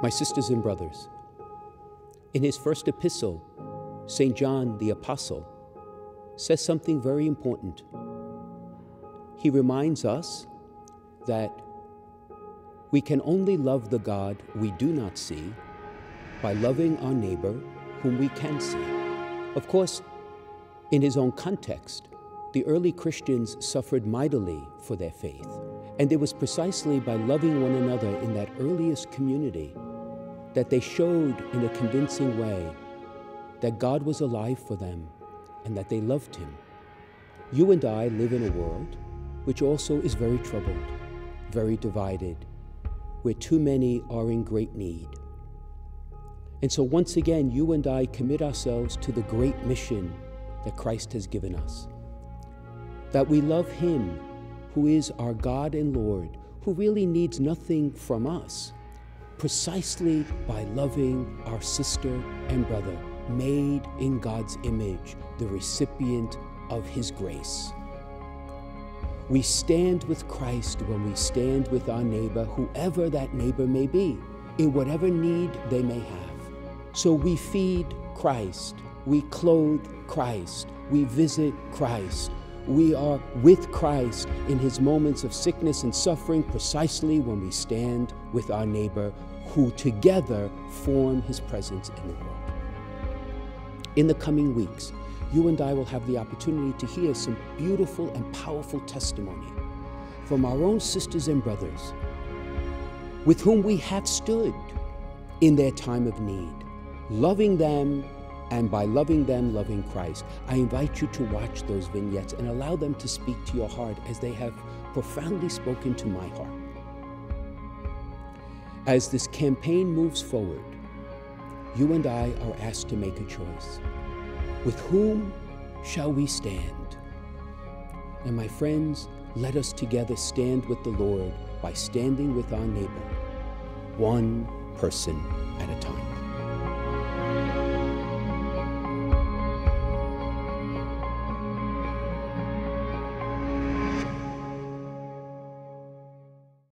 My sisters and brothers, in his first epistle, St. John the Apostle says something very important. He reminds us that we can only love the God we do not see by loving our neighbor whom we can see. Of course, in his own context, the early Christians suffered mightily for their faith, and it was precisely by loving one another in that earliest community that they showed in a convincing way that God was alive for them and that they loved him. You and I live in a world which also is very troubled, very divided, where too many are in great need. And so once again, you and I commit ourselves to the great mission that Christ has given us, that we love him who is our God and Lord, who really needs nothing from us, precisely by loving our sister and brother, made in God's image, the recipient of his grace. We stand with Christ when we stand with our neighbor, whoever that neighbor may be, in whatever need they may have. So we feed Christ, we clothe Christ, we visit Christ. We are with Christ in his moments of sickness and suffering precisely when we stand with our neighbor, who together form his presence in the world. In the coming weeks, you and I will have the opportunity to hear some beautiful and powerful testimony from our own sisters and brothers with whom we have stood in their time of need, loving them, and by loving them, loving Christ. I invite you to watch those vignettes and allow them to speak to your heart as they have profoundly spoken to my heart. As this campaign moves forward, you and I are asked to make a choice. With whom shall we stand? And my friends, let us together stand with the Lord by standing with our neighbor, one person at a time.